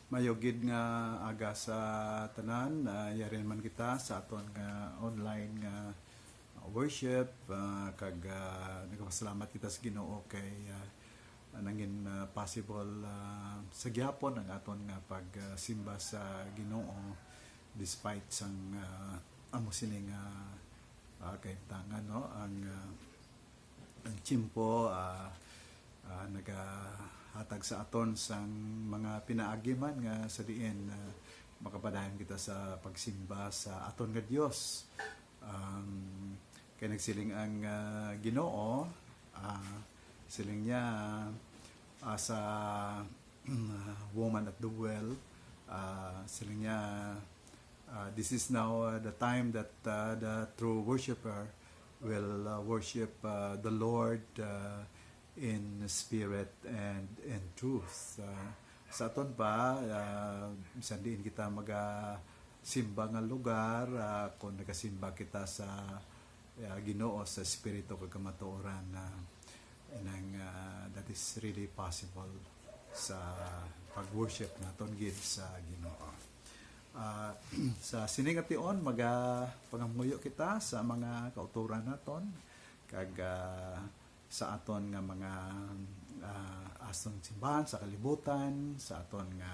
Mayogid nga aga sa tanan, yari man kita sa aton nga online nga worship, kag nagpasalamat kita sa Ginoo kay nangin possible sa gyapon ang aton nga pagsimba sa Ginoo despite sang amo sining kaimtangan, no, ang tiyempo nagahatag sa aton sang mga pinaagiman nga sa diin makapadayon kita sa pagsimba sa aton nga Dios. Kay nagsiling ang Ginoo, siling niya sa woman at the well, siling niya, this is now the time that the true worshiper will worship the Lord in spirit and in truth. Sa aton pa, bisan diin kita simba nga lugar, kung nagasimba kita sa Ginoo sa espiritu kag kamatuoran, that is really possible sa pag-worship naton gid sa Ginoo. Sa siningation pangamuyo kita sa mga kauturan naton kag sa aton nga mga asong simbahan sa kalibutan, sa aton nga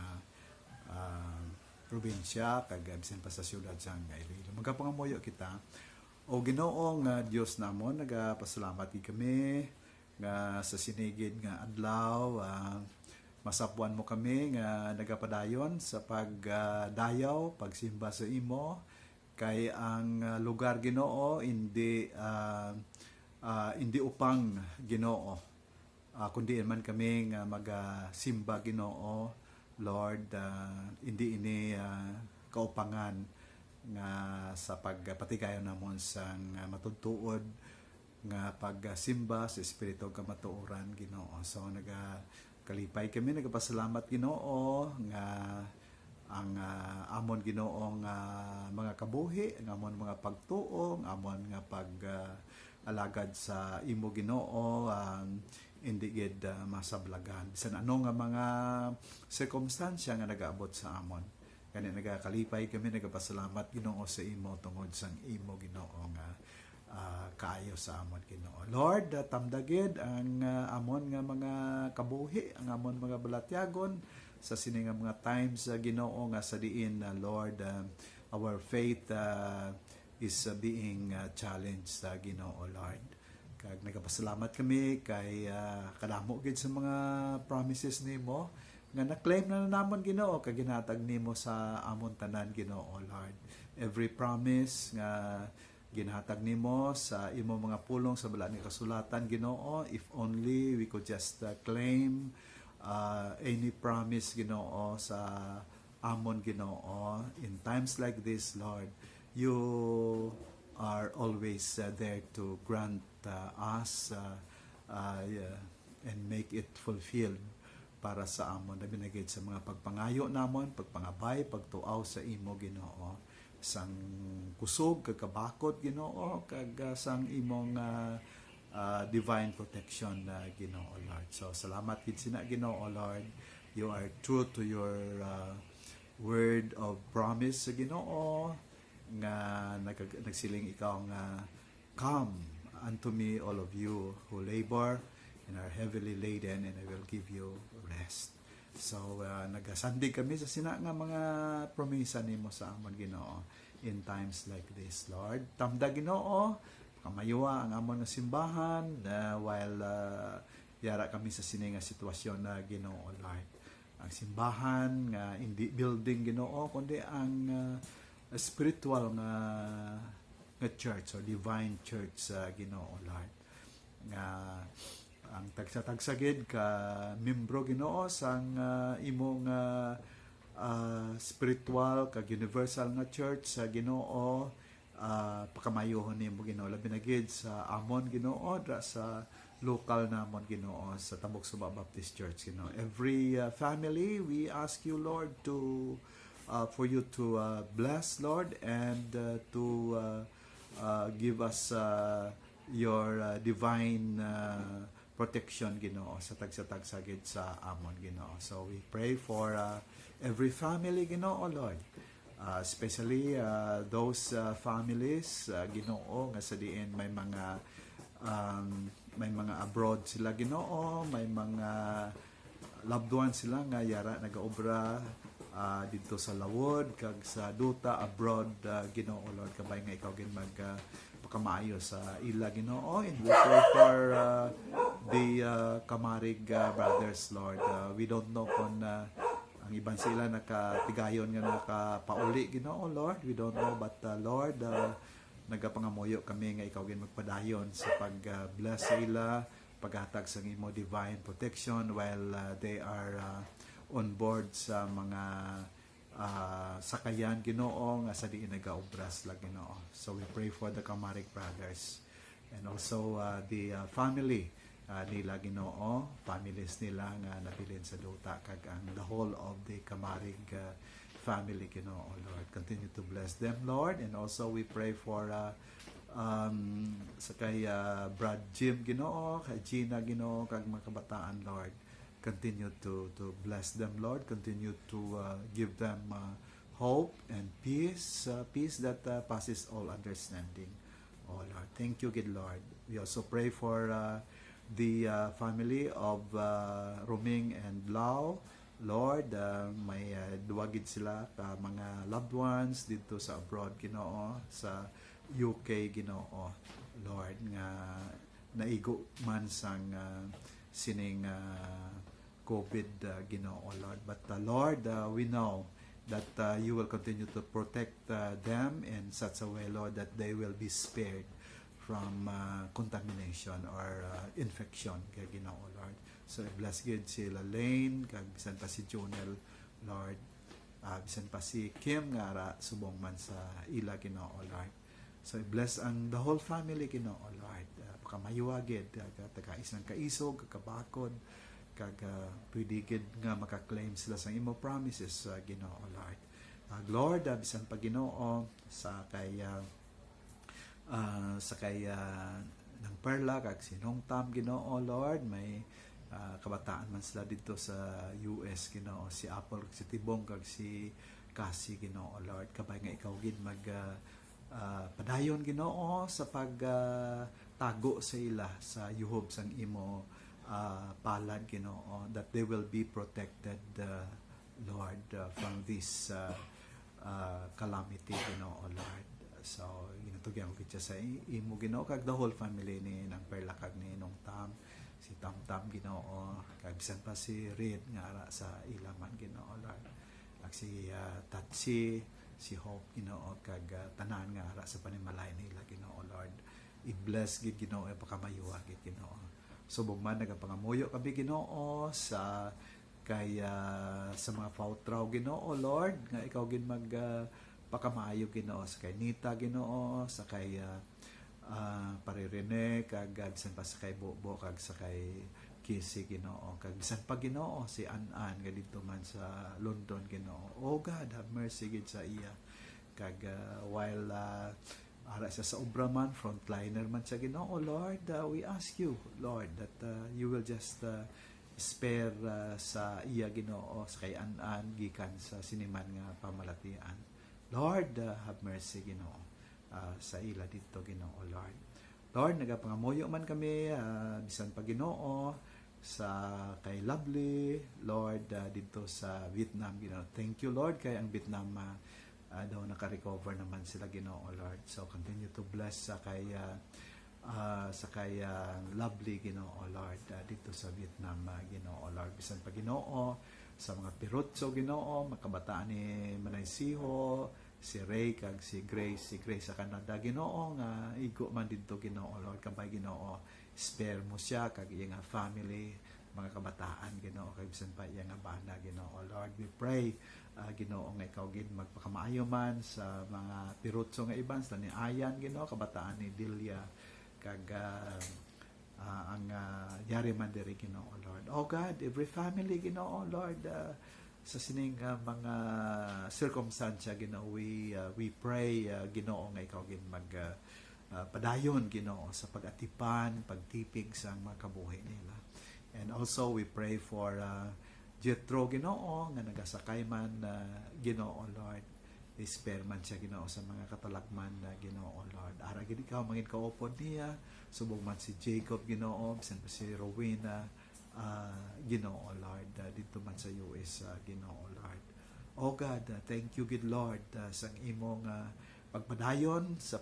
probinsya kag bisan pa sa syudad sa Iloilo. Magapangamuyo kita. O Ginoo nga Dios namon, nagapasalamat kami nga sa sinigid nga adlaw, masapuan mo kami nga nagapadayon sa pagdayaw, pagsimba sa imo, kay ang lugar Ginoo hindi upang Ginoo, kundi man kami nga magasimba Ginoo, Lord, hindi ini kaupangan nga sa pagpatigayon namon sang matudtuod nga pagsimba sa espiritu kamatuoran Ginoo. So kalipay kami, nagapasalamat Ginoo nga ang amon Ginoo nga mga kabuhi, ang amon mga pagtuo, ang amon nga alagad sa imo Ginoo, hindi gid masablagan bisan ano nga mga circumstansya nga nagaabot sa amon. Kani nagakalipay kami, nagapasalamat Ginoo sa imo tungod sang imo Ginoo nga kaayo sa amon Ginoo. Lord, tamdagid ang amon nga mga kabuhi, ang amon mga balatyagon sa sini nga mga times Ginoo nga sa diin, Lord, our faith is being challenged Ginoo, Lord. Kag nagapasalamat kami kay kadamo gid sa mga promises nimo nga na-claim na namon Ginoo kag ginatag nimo sa amon tanan Ginoo, Lord. Every promise nga ginhatag nimo sa imo mga pulong sa bala ni kasulatan Ginoo, if only we could just claim any promise Ginoo sa amon Ginoo in times like this, Lord. You are always there to grant us and make it fulfilled para sa amon na binagid sa mga pagpangayo namon, pagpangabay, pagtuaw sa imo Ginoo, sang kusog kag kabakot Ginoo, kag sang imong divine protection Ginoo, Lord. So salamat gid sina Ginoo, Lord. You are true to your word of promise sa Ginoo nga nagsiling ikaw nga, come unto me all of you who labor and are heavily laden, and I will give you rest. So nagasandig kami sa sina nga mga promesa nimo sa amon Ginoo in times like this, Lord. Tamda Ginoo, kamayuwa ang amon nga simbahan while yara kami sa sini nga sitwasyon na Ginoo, Lord. Ang simbahan nga hindi building Ginoo kundi ang spiritual nga church or divine church Ginoo, Lord. Nga ang tagsa-tagsagid ka membro Ginoo sang imong spiritual kag universal nga church sa Ginoo, pakamayohon nimo Ginoo labi na gid sa amon Ginoo dra sa local namon Ginoo sa Tambok Suba Baptist Church Ginoo. Every family, we ask you, Lord, to for you to bless, Lord, and to give us your divine protection Ginoo sa tagsatag-sagid sa amon Ginoo. So we pray for every family, Ginoo, Lord. Especially those families, Ginoo, nga sa diin may mga abroad sila, Ginoo, may mga loved ones sila nga yara nagaobra dito sa lawod kag sa duta abroad, Ginoo, Lord, kabay nga ikaw gin mag pakamaayo sa ila, Ginoo, and we pray for the Kamarig brothers, Lord. We don't know kung ang ibang sila nakatigayon nga nakapauli, Ginoo, Lord. We don't know, but Lord, nagapangamoyo kami nga ikaw gin magpadayon sa pag-bless sa ila, paghatag sa imo divine protection while they are on board sa mga sakayan, Ginoo, nga sa diin nagaobras la, Ginoo. So we pray for the Kamarig brothers and also the family nila, Ginoo, families nila nga nabilin sa duta kag ang the whole of the Kamarig family, Ginoo, Lord. Continue to bless them, Lord, and also we pray for sa kay Brad Jim, Ginoo, kay Gina, Ginoo, kag mga kabataan, Lord. Continue to bless them, Lord. Continue to give them hope and peace, peace that passes all understanding. Oh, Lord, thank you, good Lord. We also pray for the family of Roming and Lau, Lord. May duwagid sila ka mga loved ones dito sa abroad, Ginoo, sa UK, Ginoo, Lord, nga naigo man sang sining COVID, Ginoo, Lord. But Lord, we know that you will continue to protect them in such a way, Lord, that they will be spared from contamination or infection, kay Ginoo, Lord. So bless gid si Lane, kag bisan pa si Jonel, Lord, bisan pa si Kim nga ara subong man sa ila, Ginoo, Lord. So bless ang the whole family, Ginoo, Lord. Pakamayuwagid taga isang kaisog, kakabakod, kag pwede gid nga makaklaim sila sa imo promises, Ginoo, Lord. Lord, bisan pa, Ginoo, sa kay ng Perla kag sinong Tam, Ginoo, Lord, may kabataan man sila dito sa US, Ginoo, si Apple, si Tibong, kag si Cassie, Ginoo, Lord. Kabay nga ikaw gid mag padayon, Ginoo, sa pagtago sa ila sa yuhob sang imo palad, Ginoo, that they will be protected, Lord, from this calamity, Ginoo, Lord. So ginatugyan ko kitsa sa imo, Ginoo, kag the whole family ni nang Perla kag ni nung Tam, si Tam, Ginoo, kag bisan pa si Reed nga ara sa ilaman, Ginoo, Lord, kag si Tatsi, si Hope, Ginoo, kag tanan nga ara sa panimalay nila, Ginoo, Lord. I-bless gid, Ginoo, e pakamayuwa gid, Ginoo. Subong man nagapangamuyo kami, Ginoo, sa kay sa mga pautraw, Ginoo, Lord, nga ikaw gid mag pakamaayo, Ginoo, sa kay Nita, Ginoo, sa kay Parirene, kag bisan pa sa kay Bobo, kag sa kay Kisi, Ginoo, kag bisan pa, Ginoo, si An-An nga dito man sa London, Ginoo. Oh God, have mercy gid sa iya, kag while ara siya sa obra man, frontliner man siya, Ginoo, Lord, we ask you, Lord, that you will just spare sa iya, Ginoo, sa kay An-An gikan sa siniman nga pamalatian. Lord, have mercy, Ginoo, sa ila dito, Ginoo, Lord. Lord, nagapangamuyo man kami, bisan pa, Ginoo, sa kay Lovely, Lord, dito sa Vietnam, Ginoo. Thank you, Lord, kay ang Vietnam daw naka-recover naman sila, Ginoo, Lord. So continue to bless sa kay Lovely, Ginoo, Lord, dito sa Vietnam, Ginoo, Lord. Bisan pa, Ginoo, sa mga pirotso, Ginoo, makabataan ni Manay Siho, si Ray, kag si Grace sa Canada, Ginoo, nga igo man dito, Ginoo, Lord, kabay, Ginoo, spare mo siya, kag iya nga family, mga kabataan, Ginoo, kag bisan pa iya nga bana, Ginoo, Lord. We pray, Ginoo, nga ikaw gid magpakamaayo man sa mga pirotso nga iban, sa ni Ayan, Ginoo, kabataan ni Delia, kag ang yari man diri, Ginoo, Lord. Oh God, every family, Ginoo, Lord, sa sining mga circumstansya, Ginoo, we pray, Ginoo, nga ikaw gid mag padayon, Ginoo, sa pag-atipan, pagtipig sa mga kabuhi nila. And also we pray for Jethro Ginoo nga nagasakay man Ginoo Lord, spare man siya Ginoo sa mga katalagman na Ginoo Lord. Ara gid ikaw mangin kaupod niya, subong man si Jacob Ginoo, bisan pa si Rowena Ginoo Lord, dito man sa US Ginoo Lord. Oh God, thank you good Lord sa imong pagpadayon sa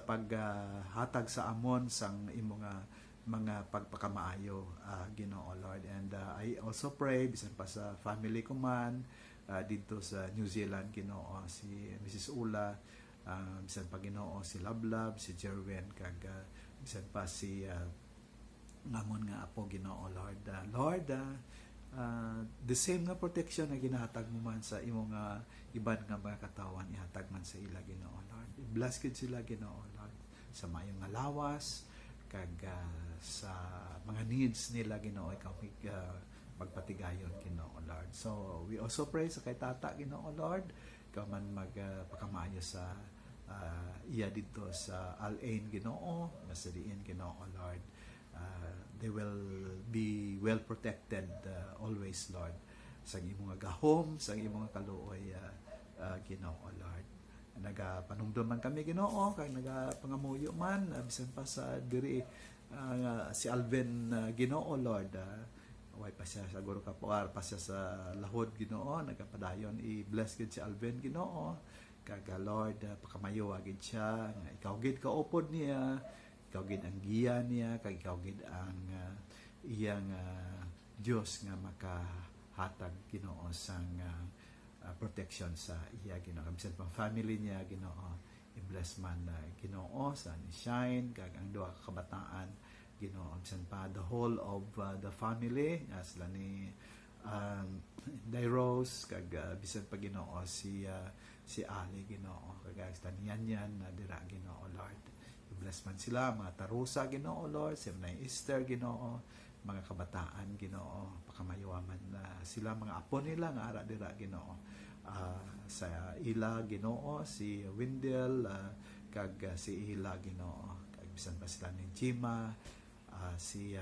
paghatag sa amon sang imong mga pagpakamaayo Ginoo Lord. And I also pray bisan pa sa family ko man dito sa New Zealand Ginoo, si Mrs. Ula, bisan pa Ginoo si Lablab, si Jerwin, kag bisan pa si ngamon nga apo Ginoo Lord. Lord, the same nga protection na ginahatag mo man sa imong iban nga mga katawan, ihatag man sa ila Ginoo Lord. I-bless gid sila Ginoo Lord sa maayong nga lawas, kag sa mga needs nila Ginoo, ikaw magpatigayon Ginoo Lord. So we also pray sa kay tata Ginoo Lord, ikaw man magpakamaayo sa iya dito sa Al-Ain Ginoo, masaliin Ginoo Lord. They will be well protected always Lord, sa imong gahom, sa imong kaluoy Ginoo Lord. Nagapanumdum man kami Ginoo, kag nagapangamuyo man bisan pa sa diri si Alvin Ginoo Lord, way pa siya siguro kapuar pa siya sa lahod Ginoo, nagapadayon i-bless gid si Alvin Ginoo, kag Lord pakamayo gid siya nga ikaw gid kaupod niya, ikaw gid ang giya niya, kag ikaw gid ang iyang Dios nga makahatag Ginoo sang protection sa iya Ginoo, bisan pang family niya Ginoo, i-bless man Ginoo sa ni Shine kag ang duha ka kabataan Ginoo, bisan pa the whole of the family sila ni Dairos, kag bisan pa Ginoo si Ali Ginoo, kag sa niyan dira Ginoo Lord. I-bless man sila mga tarusa Ginoo Lord, si Esther Ginoo, mga kabataan Ginoo, pakamayoman sila mga apo nila nga ara dira Ginoo, sa ila Ginoo si Windel, kag si ila Ginoo, kag bisan pa sila ni Jima, si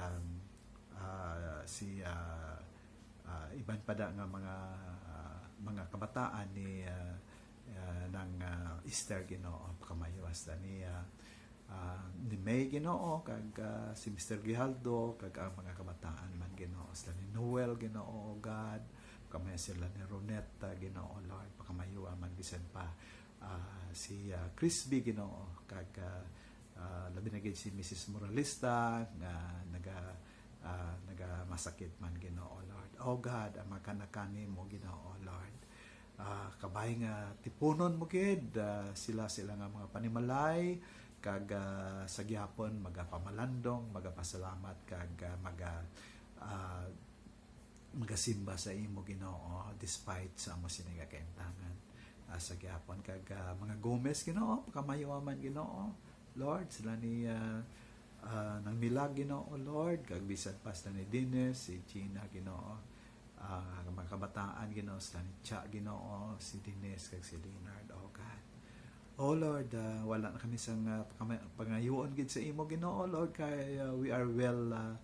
iban pa da nga mga kabataan ni ng Easter Ginoo, pakamayowas ni May Ginoo, kag si Mr. Gihaldo, kag ang mga kabataan man Ginoo, sila ni Noel Ginoo God, pakamaya sila ni Ronetta Ginoo Lord, pakamayo man bisan pa si Crispy Ginoo, kag labi na gid si Mrs. Moralista nga naga masakit man Ginoo Lord. Oh God, ang makanakani mo Ginoo Lord, kabay nga tipunon mo gid sila nga mga panimalay, kag sa gihapon magapamalandong, magapasalamat, kag magasimba sa imo Ginoo despite sa amo siniga kaimtangan sa gihapon, kag mga Gomez Ginoo, pakamayo man Ginoo Lord, sila ni nang milag Ginoo Lord, kag bisan pa sila ni Dines, si Gina Ginoo, mga kabataan Ginoo, sila ni Cha Ginoo, si Dines, kag si Leonard. Oh God, oh Lord, wala na kami sang pangayoon gid sa imo Ginoo Lord, kay we are well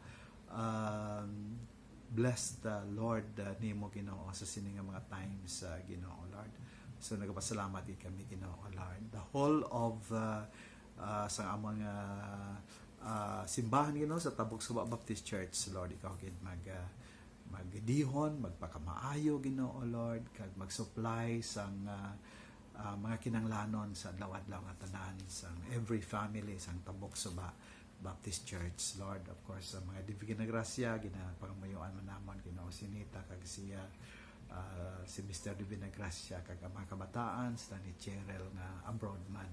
blessed Lord nimo Ginoo sa sini nga mga times Ginoo Lord. So nagapasalamat gid kami Ginoo Lord, the whole of sa among simbahan Ginoo sa Tabuk Suba Baptist Church Lord, ikaw gid magdihon, magpakamaayo Ginoo Lord, kag mag-supply sang mga kinanglanon sa adlaw-adlaw nga tanan sang every family sang Tabuk Suba Baptist Church Lord. Of course sa mga Divina Gracia ginapangamayuan man namon Ginoo si Nita, kag si Mr. Divina Gracia, kag ang mga kabataan sila ni Cheryl nga abroad man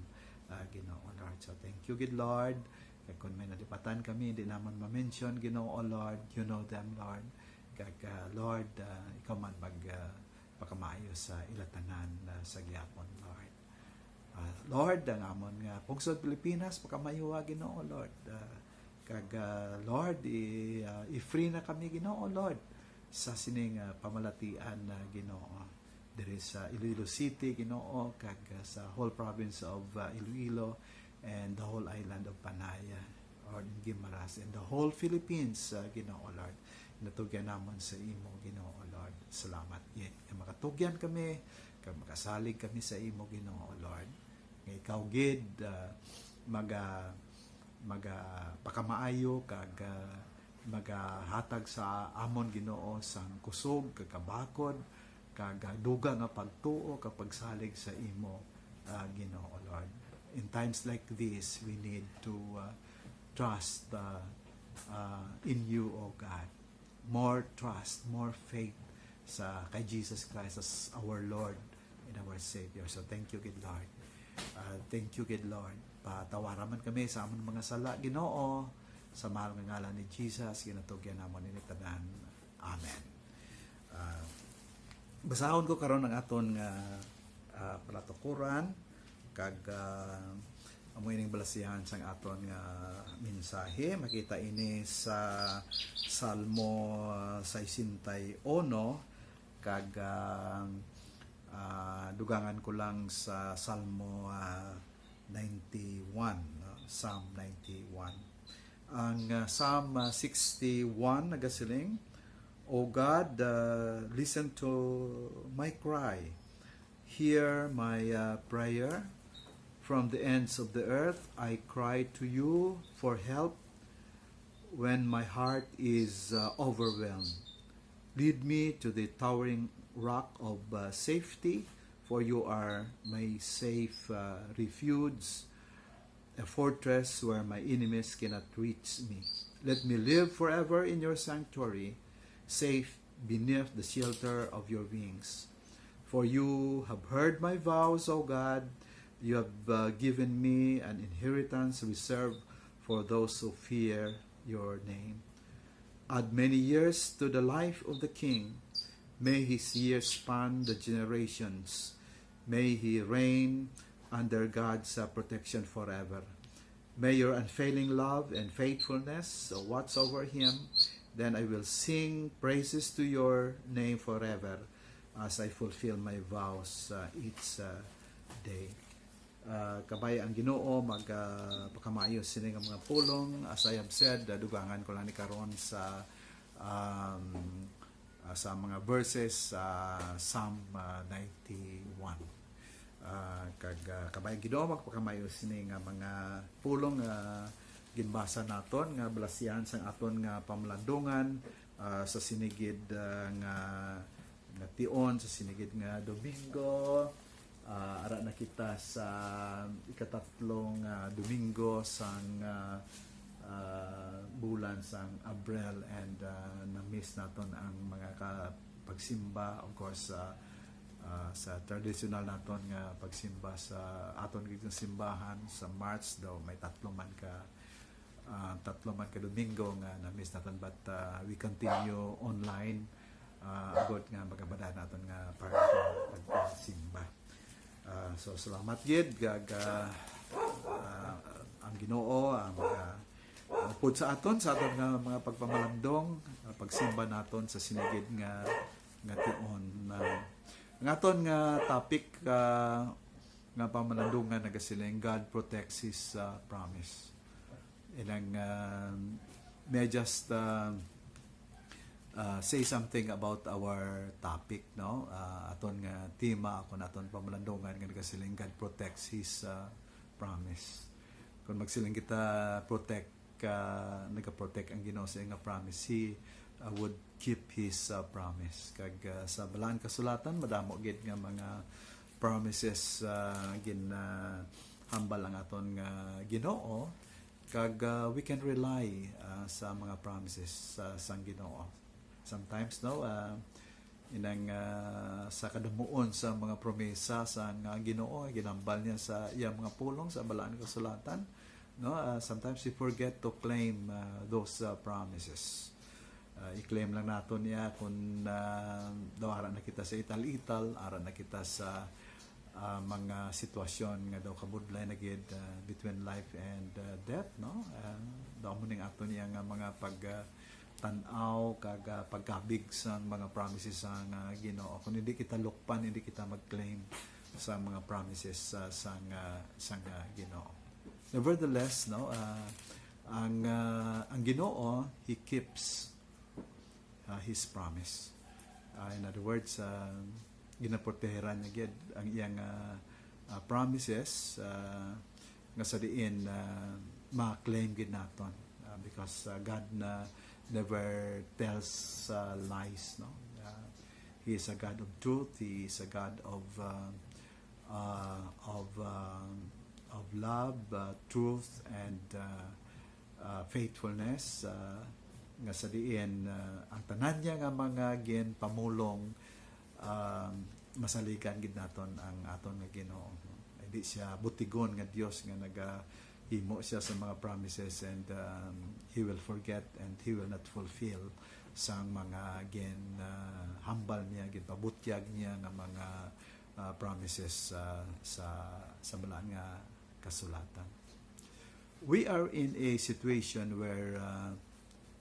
Ginoo Lord. So thank you good Lord, kag kung may nadipatan kami hindi naman ma-mention Ginoo Lord, you know them Lord, kag Lord ikaw man pagkamaayo sa ilatanan sa gihapon Lord. Lord, ang amon nga pugsod Pilipinas pakamayo Ginoo Lord, kag Lord i-free na kami Ginoo Lord sa sining pamalatian Ginoo diri sa Iloilo City Ginoo, kag sa whole province of Iloilo and the whole island of Panay or in Guimaras and the whole Philippines Ginoo Lord. natugyan namon sa imo Ginoo Lord. Salamat yet nga makatugyan kami, kag makasalig kami sa imo Ginoo Lord. Nga ikaw gid pakamaayo kag magahatag sa amon Ginoo sang kusog kag kabakod kag duga nga pagtuo kag pagsalig sa imo Ginoo Lord. In times like this, we need to trust in you, O God. More trust, more faith sa kay Jesus Christ as our Lord and our Savior. So thank you, good Lord. Thank you, good Lord. Patawaran man kami sa amon mga sala, Ginoo, sa mahal nga ngalan ni Jesus, ginatugyan namon ini tanan. Amen. Basahon ko karon ang aton nga palatukuran kag amoy ning balasihan sang aton nga mensahe. Makita ini sa Salmo 61 kag dugangan ko lang sa Salmo 91, no? Psalm 91. Ang Psalm 61 nagasiling, O God, listen to my cry. Hear my prayer. From the ends of the earth, I cry to you for help when my heart is overwhelmed. Lead me to the towering rock of safety, for you are my safe refuge, a fortress where my enemies cannot reach me. Let me live forever in your sanctuary, safe beneath the shelter of your wings. For you have heard my vows, O God. You have given me an inheritance reserved for those who fear your name. Add many years to the life of the king. May his years span the generations. May he reign under God's protection forever. May your unfailing love and faithfulness watch over him. Then I will sing praises to your name forever as I fulfill my vows each day. Kabay ang Ginoo magpakamaayos sini nga mga pulong. As I have said, dugangan ko lang ni karon sa mga verses Psalm 91. Kabay ang Ginoo magpakamaayos sini nga mga pulong ginbasa naton nga balasihan sang aton nga pamlandungan sa sinigid nga tion, sa sinigid nga Domingo. Ara na kita sa ikatatlong Domingo sang bulan sang Abril, and na-miss naton ang mga pagsimba, of course, sa traditional naton nga pagsimba sa aton gitong simbahan sa March daw may tatlo man ka Domingo nga na-miss naton, but we continue online agad nga magabada naton nga pagsimba. So salamat gid kag ang Ginoo pud sa aton nga mga pagpamalandong pagsimba naton sa sinigid nga tion. Ang aton nga topic nga pamalandungan nagasiling God protects His promise. Ilang may just say something about our topic, no? Aton nga tema ako naton pamalandungan nga nagasiling God protects His promise. Kung magsiling kita nagaprotect ang Ginoo sa nga promise, He would keep His promise. Kag sa balaan kasulatan madamo gid nga mga promises hambal ang aton nga Ginoo, kag we can rely sa mga promises sang Ginoo. Sometimes, no, inang sa kadamuon sa mga promesa sa Ginoo, ginambal niya sa iyang mga pulong sa balaan kasulatan, no. Sometimes we forget to claim those promises. I-claim lang naton niya kung daw ara na kita sa ital-ital, ara na kita sa mga sitwasyon nga daw kabudlay na gid between life and death, no. Daw mo ning aton niya nga mga tanaw kag pagkabig sa mga promises sa Ginoo. Kung hindi kita lukpan, hindi kita mag-claim sa mga promises sa Ginoo. Nevertheless, no, ang Ginoo, He keeps His promise. In other words, ginaproteheran niya gyud ang iyang promises nga sa diin ma-claim gid naton because God never tells lies, no. He is a God of truth. He is a God of love, truth, and faithfulness. Nga sa diin ang tanan niya nga mga pamulong masaligan gid naton ang aton nga Ginoo. Hindi siya butigon nga Dios nga nagahimo siya sa mga promises, and He will forget and He will not fulfill sa mga hambal niya, pabutyag niya nga mga promises sa balaan nga kasulatan. We are in a situation where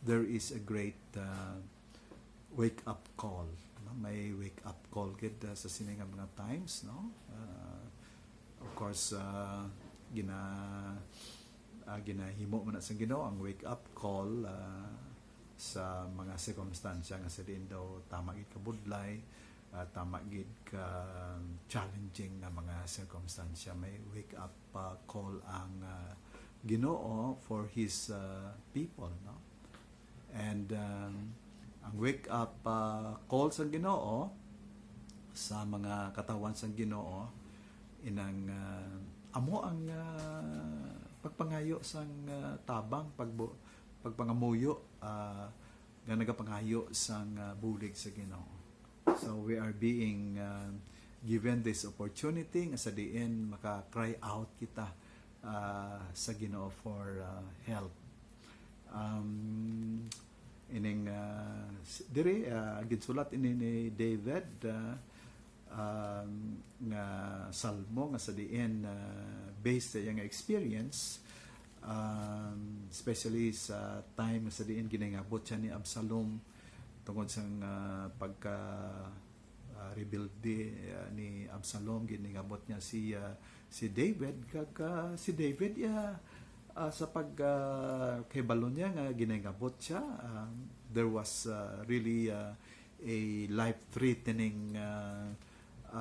there is a great wake-up call. No? May wake-up call gid sa sining nga mga times, no? Of course, ginahimo man na sa Ginoo ang wake-up call sa mga circumstansya nga sa diin daw tama gid ka budlay, tama gid ka challenging na mga circumstansya. May wake-up call ang Ginoo for His people, no? And ang wake-up call sa Ginoo sa mga katawan sa Ginoo inang amo ang pagpangayo sang tabang pagpangamuyo nga nagapangayo sang bulig sa Ginoo. So we are being given this opportunity nga sa diin maka-cry out kita sa Ginoo for help. Ining diri ginsulat ini ni David nga salmo nga sa diin based sa iyang experience, especially sa time sa diin ginangabot siya ni Absalom tungod sa pagka rebuild ni Absalom. Ginangabot niya si David kag si David sa pagkahibalo niya nga ginangabot siya, there was really a life-threatening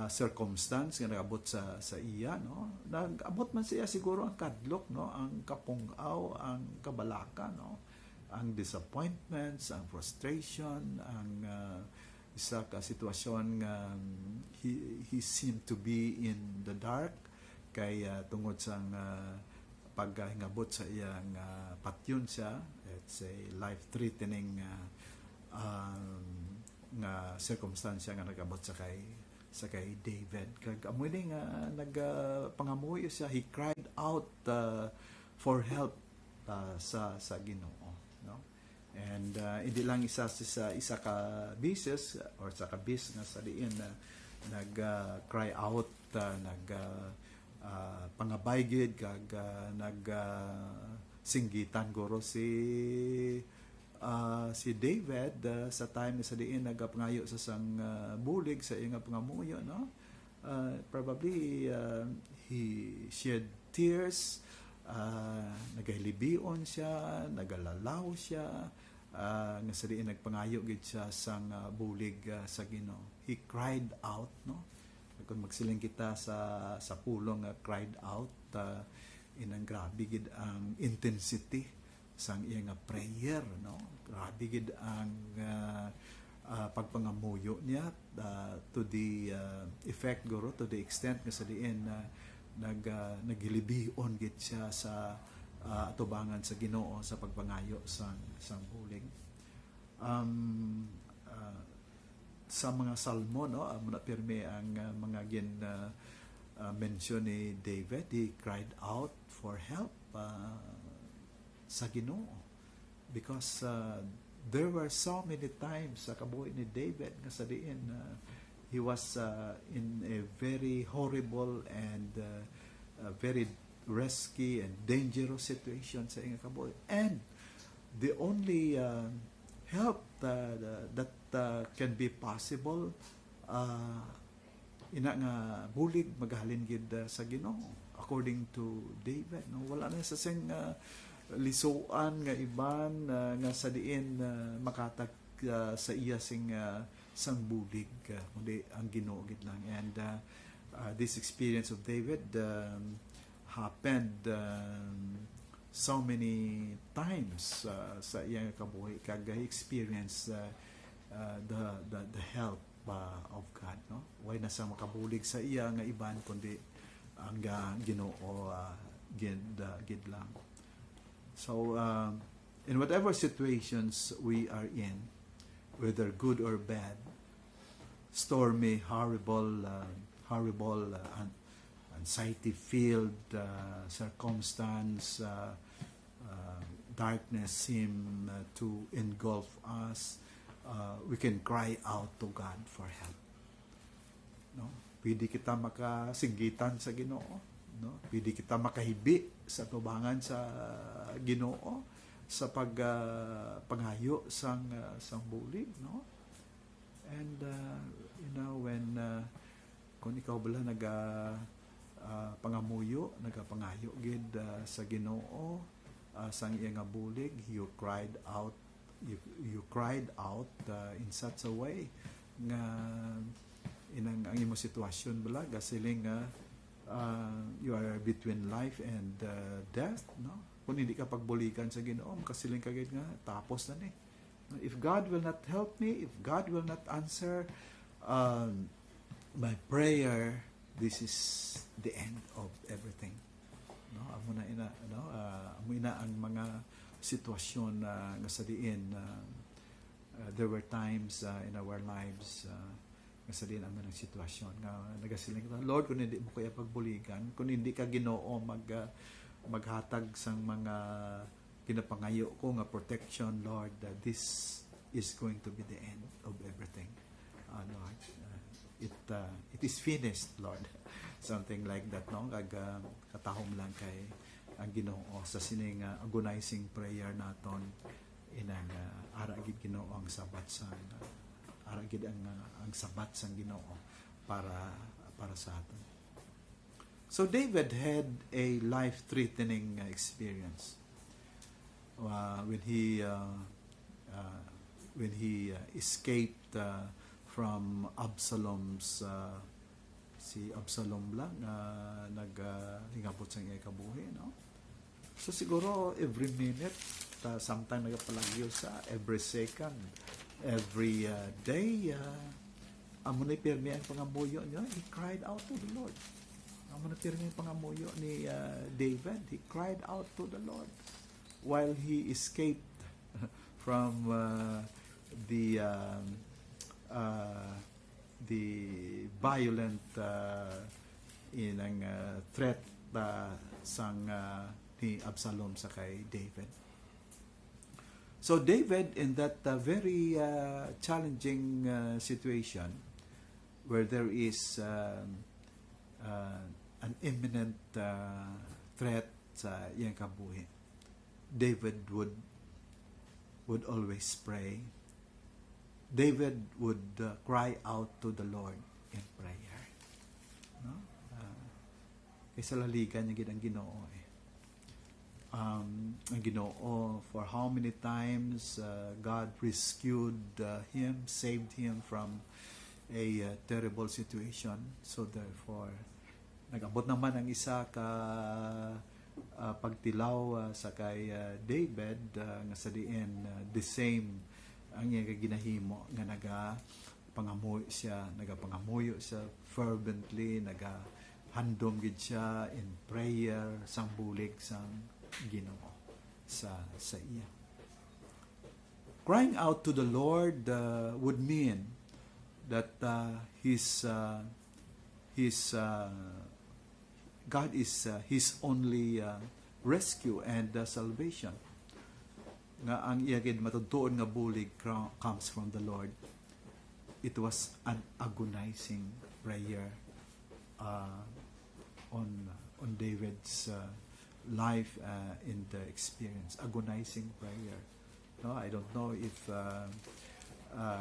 circumstance nga nagabot sa iya, no. Nagabot man siya siguro ang kadlok, no, ang kapungaw, ang kabalaka, no, ang disappointments, ang frustration, ang isa ka sitwasyon nga he seemed to be in the dark kay tungod sa paghingabot sa iyang patyon siya. It's a life-threatening nga circumstance nga nagabot sa kay David. Kag amoy ni nga nagpangamuyo siya, he cried out for help sa Ginoo, no. And hindi lang isa ka bises or sa kabis nga sa diin cry out, pangabay gid kag singgitan guro si David sa time sa diin nagapangayo sa sang bulig sa iyang pangamuyo, no. Probably he shed tears, nagahilibion siya, nagalalaw siya, nga sa diin nagpangayo gid siya sang bulig sa Ginoo. He cried out, no. Kung magsiling kita sa pulong cried out, inang grabe gid ang intensity sang iyang prayer, no. Grabe gid ang pagpangamuyo niya to the effect guro, to the extent nga sa diin naghilibion gid siya sa atubangan sa Ginoo sa pagpangayo sang bulig. Sa mga salmo, no, muna pirmi ang mga mention ni David. He cried out for help sa Ginoo because there were so many times sa kabuhi ni David nga sa diin he was in a very horrible and very risky and dangerous situation sa iyang kabuhi, and the only help that can be possible ina nga bulig magahalin gid sa Ginoo according to David, no. Wala na sa sing lisuan nga iban nga sa diin makatag sa iya sang bulig, kundi ang Ginoo gid lang. And this experience of David happened so many times sa iyang kabuhi, kag experience the help of God, no? Way na sa makabulig sa iya nga iban kundi ang Ginoo gid lang. So in whatever situations we are in, whether good or bad, stormy, horrible, anxiety-filled circumstance, darkness seem to engulf us, we can cry out to God for help. No? Pwede kita makasinggitan sa Ginoo, no? Pwede kita makahibi sa tubangan sa Ginoo sa paghayo sang bulig, no? And when kung ikaw bala pangamuyo, nagapangayo gid sa Ginoo sang iya nga bulig, you cried out in such a way nga inang ang imong sitwasyon bala gasiling you are between life and death, no? Kung hindi ka pagbulikan sa Ginoo, makasiling ka gid nga tapos na ni. If God will not help me, if God will not answer my prayer, this is the end of everything. No, amo na ina, no? Amo ina ang mga sitwasyon nga sa diin. There were times in our lives nga sa diin ang mga sitwasyon nga nagasiling ka, Lord, kung hindi mo kaya pagbuligan, kung hindi ka Ginoo maghatag sang mga kinapangayo ko nga protection, Lord, this is going to be the end of everything. Lord, it is finished, Lord. Something like that, no? Katahom lang kay ang Ginoo sa sining agonizing prayer naton inang ara gid Ginoo ang sabat sang ara gid ang sabat sang Ginoo para sa aton. So David had a life-threatening experience when he escaped from Absalom's si Absalom lang naglingapot sa iya kabuhi, no? So siguro every minute sometimes nagapalagyo sa every second, every day amo na pirmi ang pangamuyo niya, he cried out to the Lord. Amo na pirmi ang pangamuyo ni David, he cried out to the Lord while he escaped from the violent threat sang ni Absalom sa kay David. So David, in that very challenging situation where there is an imminent threat sa iyang kabuhi, David would always pray. David would cry out to the Lord in prayer. No? Kaysa laligan niya gid ang Ginoo eh. Ang Ginoo, for how many times God rescued him, saved him from a terrible situation. So therefore, nag-abot naman ang isa ka pagtilaw sa kay David nga sa diin the same ang iya ginahimo nga nagapangamuyo siya fervently, nagahandom gid siya in prayer sang bulig sang Ginoo sa iya. Crying out to the Lord would mean that God is his only rescue and salvation. Nga ang iya gid matutuon nga bulig comes from the Lord. It was an agonizing prayer on David's life in the experience. Agonizing prayer. No, I don't know if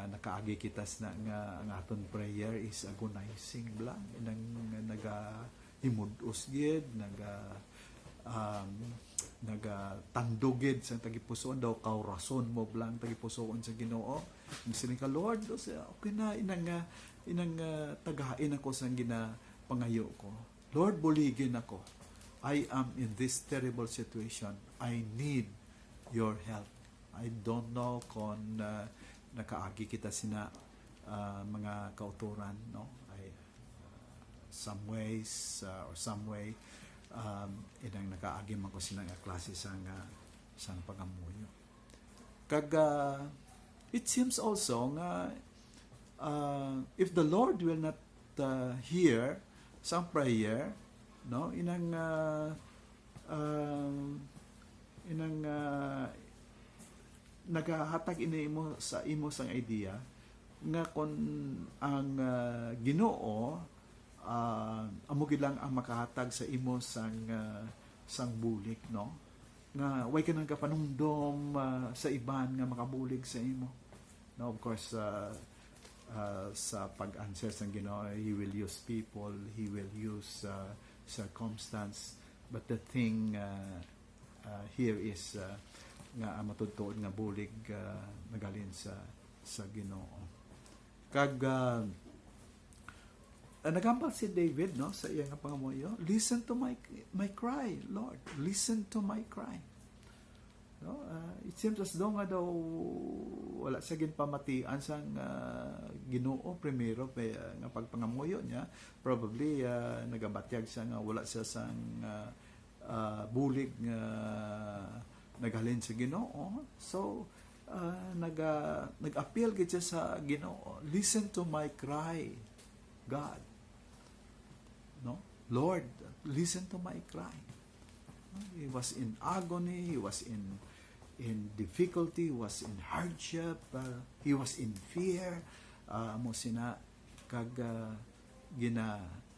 nakaagi kitas na nga ang aton prayer is agonizing lang, nang naga himudos gid, nagatandugid sa tagipusoon daw rason mo blang tagipusoon sa Ginoo. Sini ka Lord, okay na inang tagahain ako sa ginapangayo ko. Lord, buligin ako. I am in this terrible situation. I need your help. I don't know kung nakaagi kita sina mga kauturan, no? Some ways or some way inang nakaagi man ko sinang klase sang pagamuyo. Kag it seems also nga if the Lord will not hear some prayer, no, inang nagahatag ini imo sa imo sang idea nga kon ang Ginoo amo gid lang ang makahatag sa imo sang bulig, no, nga way ka nang kapanungdom sa iban nga makabulig sa imo, no. Of course sa pag-answer sang Ginoo, He will use people, He will use circumstance, but the thing here is nga matudtuod nga bulig nagalin sa Ginoo. Kag nagambal si David, no, sa iyang pangamuyo, listen to my cry, Lord, listen to my cry, no. It seems as though nga daw wala sa ginpamatian sang Ginoo primero nga pagpangamuyo niya, probably nagabatyag siya nga wala siya sang bulig nga naghalin sa Ginoo. So nag-appeal gid siya sa Ginoo, listen to my cry, God, no, Lord, listen to my cry. He was in agony, he was in difficulty, he was in hardship, he was in fear, mo sina kag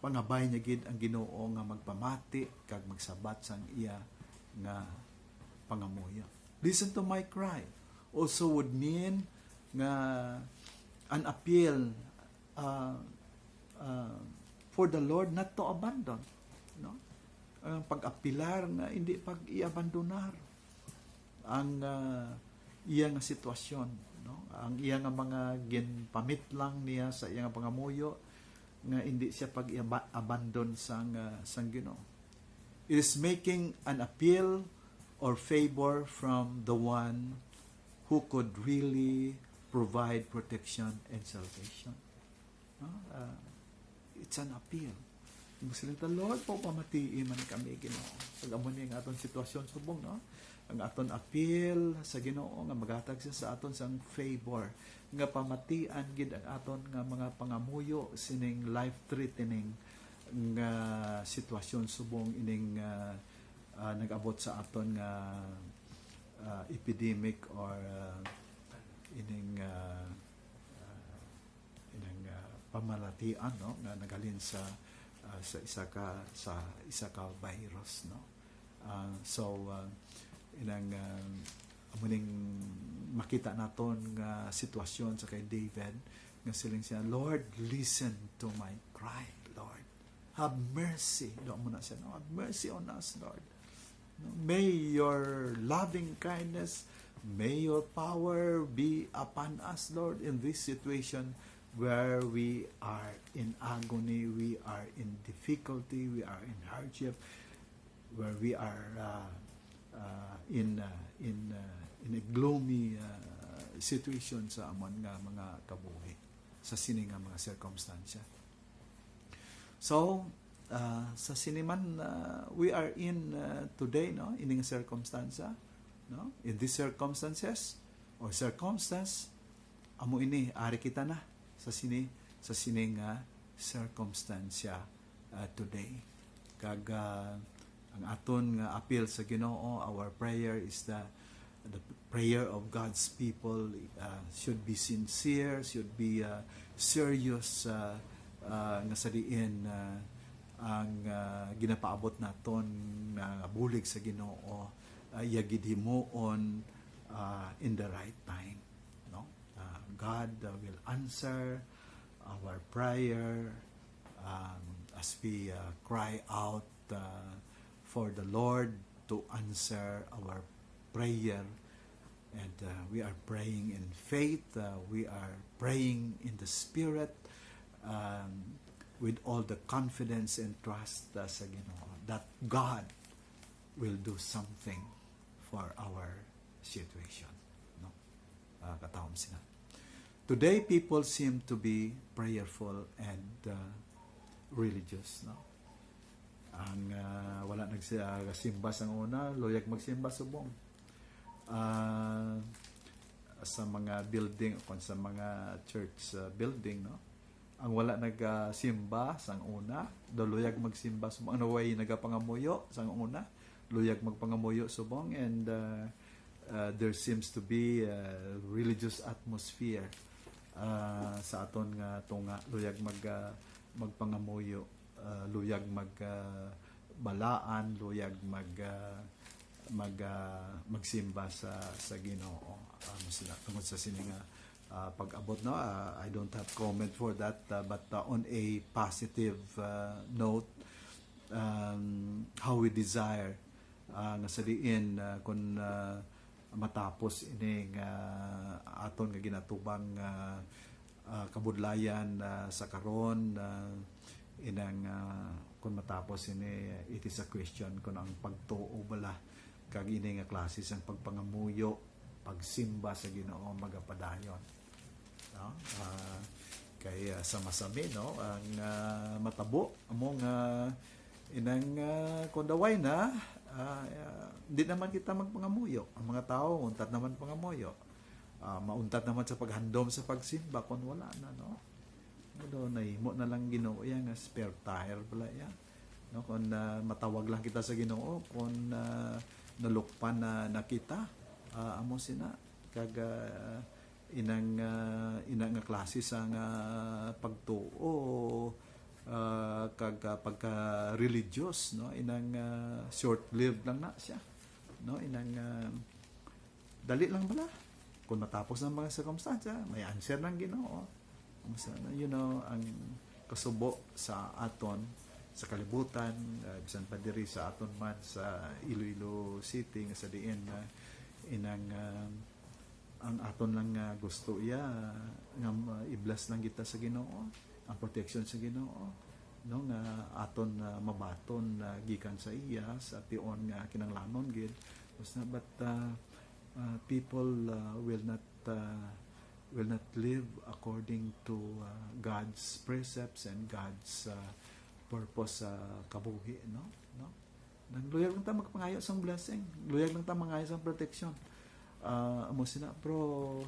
pangabay niya gid ang Ginoo nga magpamati kag magsabat sang iya nga pangamuyo. Listen to my cry also would mean nga an appeal for the Lord not to abandon, no. Ang pag-apilar nga hindi pag-iabandonar ang iya nga sitwasyon, no. Ang iya nga mga ginpamit lang niya sa iya nga pangamuyo nga hindi siya pag-abandon sang Ginoo. It is making an appeal or favor from the one who could really provide protection and salvation. No? It's an appeal. Musilita, Lord, po pamatiin man kami, Ginoo. Pag-amon niya ang aton sitwasyon subong, no? Ang aton appeal sa Ginoo nga maghatag siya sa aton sang favor nga pamatian gid ang aton nga mga pangamuyo sining life-threatening nga sitwasyon subong ining nag-abot sa aton nga epidemic or ining pamalatian, no, nga nagalin sa isa ka virus, no. Inang amuning makita naton nga sitwasyon sa kay David nga siling siya, Lord, listen to my cry, Lord, have mercy, do mo na siya, no, have mercy on us, Lord. May your loving kindness, may your power be upon us, Lord, in this situation where we are in agony, we are in difficulty, we are in hardship, where we are in a gloomy situation sa amon nga mga kabuhi, sa sini nga mga circumstansya. So, sa siniman we are in today, no, ining circumstansya, no, in these circumstances or circumstance, amo ini ari kita na sa sining circumstansya today. Kag ang aton nga appeal sa Ginoo, our prayer is the prayer of God's people should be sincere, should be serious nga sadiin ang ginapaabot naton nga bulig sa Ginoo yagid himuon in the right time, no. God will answer our prayer as we cry out for the Lord to to answer our prayer. And we are praying in faith. We are praying in the Spirit, with all the confidence and trust sa Ginoo that God will do something for our situation. No? Katawom sila. Today, people seem to be prayerful and religious. No? Ang wala nagsimba sa una, loyag magsimba subong. Sa mga building, o sa mga church building, no? Ang wala nagsimba sang una, luyag magsimba subong. Ano way nagapangamuyo sang una, luyag magpangamuyo subong, and there seems to be a religious atmosphere sa aton nga tunga, luyag magpangamuyo, luyag balaan, luyag magsimba sa Ginoo. Sila tungod sa sining pag-abot, no? I don't have comment for that, but on a positive note, how we desire nga saliin kung matapos ining aton nga ginatubang kabudlayan sa karon, inang kung matapos ini, it is a question kung ang pagtuo bala kag ini nga klase sang pagpangamuyo, pagsimba sa Ginoo magapadayon. No? Kay sa masami, no, ang matabo among inang kundaway na hindi naman kita magpangamuyo. Ang mga tao untat naman pangamuyo, mauntat naman sa paghandom sa pagsimba kung wala na, no. Ano nahimo na lang Ginoo yan nga spare tire pala yan, no, kung matawag lang kita sa Ginoo kung nalukpan na nakita, amo sina kag inang nga klase sa nga pagtuo, kag pagka religious, no, inang short-lived lang na siya, no, inang dali lang bala kung matapos ng mga circumstansya may answer ng Ginoo. You know, ang kasubo sa aton sa kalibutan, bisan pa diri sa aton man sa Iloilo City nga sa diin inang ang aton lang gusto iya nga i-bless lang kita sa Ginoo, ang protection sa Ginoo, no, nga aton mabaton gikan sa iya sa tion nga kinahanglanon gid. But people will not live according to God's precepts and God's purpose sa kabuhi, no. Nang luyag lang ta magpangayo sang blessing, luyag lang ta mangayo sang protection. Amo sina pro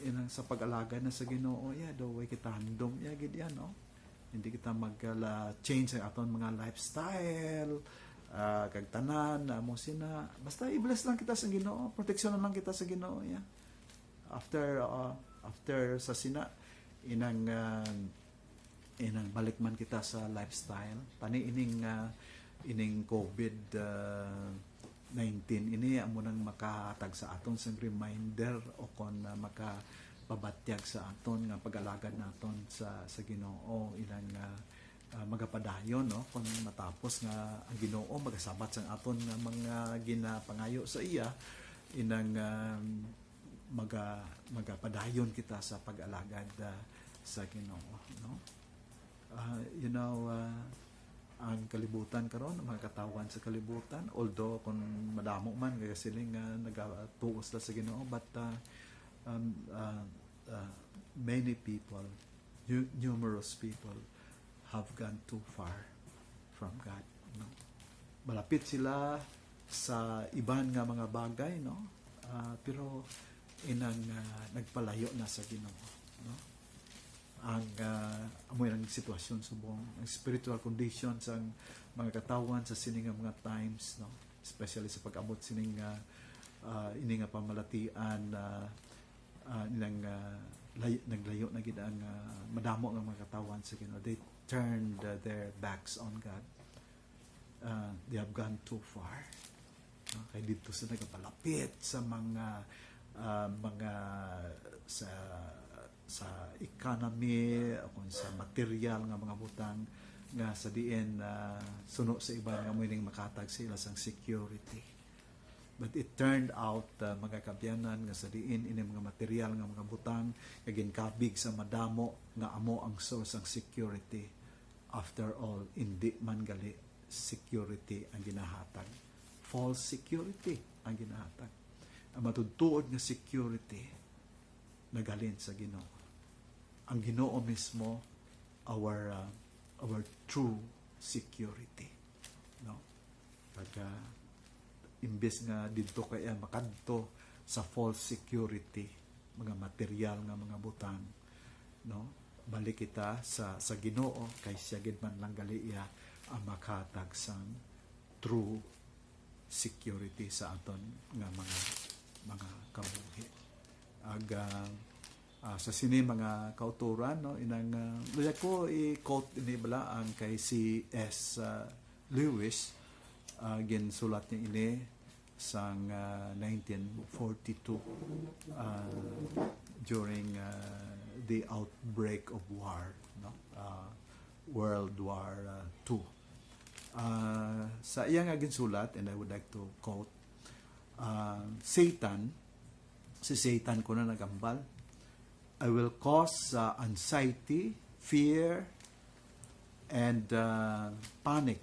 inang sa pag-alaga na sa Ginoo, do way kita handom gid yan, no. Hindi kita change ang aton mga lifestyle, kag tanan, amo sina basta i-bless lang kita sa Ginoo, proteksyon lang kita sa Ginoo, after sa sina inang balik man kita sa lifestyle tani ining COVID-19 ini amo nang makahatag sa aton sang reminder o kon makapabatyag sa aton nga pag-alagad naton sa Ginoo, ilang magapadayon, no, kung matapos nga ang Ginoo magasabat sang aton nga mga ginapangayo sa iya, inang magapadayon kita sa pag-alagad sa Ginoo, no. Ang kalibutan karon, mga katawan sa kalibutan, although kung madamo man kaya siling nagatuos la sa Ginoo, but many people, numerous people have gone too far from God, no. Malapit sila sa iban nga mga bagay, no, pero inang nagpalayo na sa Ginoo, no. Ang amoy ang sitwasyon subong, ang spiritual conditions ang mga katawan sa sining nga mga times, no, especially sa pag-abot sining ini nga pamalatian nilang naglayo na gid ang madamo nga mga katawan sa Ginoo. They turned their backs on God. They have gone too far, no? Kaya dito sa nagpalapit sa mga sa economy o sa material nga mga butang, nga sa diin suno sa iban nga muning makatag sila sang security. But it turned out mga kabyanan nga sa diin ini mga material nga mga butang nga ginkabig sa madamo nga amo ang source ang security. After all, hindi man gali security ang ginahatag. False security ang ginahatag. Ang matudtuod nga security nagalin sa Ginoo. Ang Ginoo mismo our true security, no? Pagka imbes nga didto kaya makadto sa false security, mga material nga mga butang, no? Balik kita sa Ginoo kay siya gid man lang gali iya ang makatag sang true security sa aton nga mga kabuhi. Sa sini mga kauturan, no, inang luya ko i-quote ini bala ang kay C.S. Lewis, ginsulat niya ini sang 1942 during the outbreak of war, no, World War II. Sa iya nga ginsulat, and I would like to quote, Satan ko na nagambal, I will cause anxiety, fear, and panic.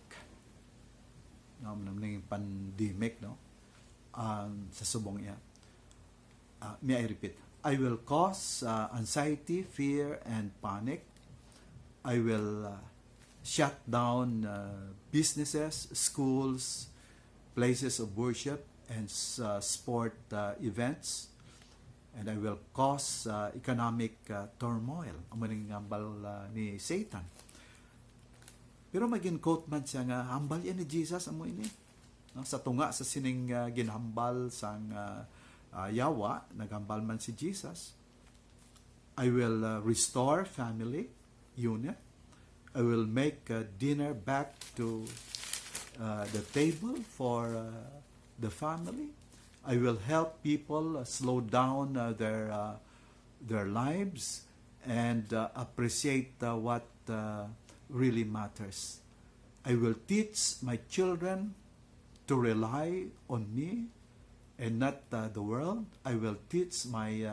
No, namang pandemic, no? Sa subong iya. May I repeat? I will cause anxiety, fear, and panic. I will shut down businesses, schools, places of worship, and sport events. And I will cause economic turmoil. Ang maning hambal ni Satan. Pero maging quote man siya nga, hambal yan ni Jesus amo ini. No? Sa tunga sa sining ginhambal sang yawa, naghambal man si Jesus. I will restore family unit. I will make dinner back to the table for the family. I will help people slow down their lives and appreciate what really matters. I will teach my children to rely on me and not the world. I will teach my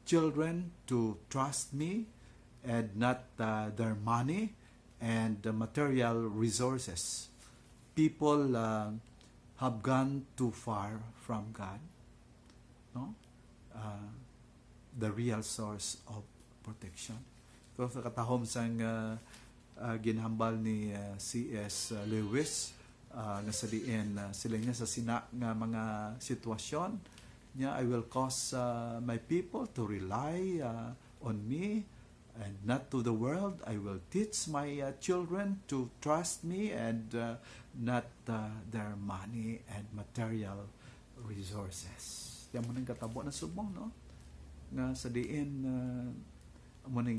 children to trust me and not their money and material resources. People have gone too far from God, no? The real source of protection. So sa katahom sang ginhambal ni C.S. Lewis, nga sa diin sila niya sa sina nga mga sitwasyon niya, I will cause my people to rely on me and not to the world. I will teach my children to trust me and not their money and material resources. Yan mo nang katabo na subong, no? Nga sa diin mo nang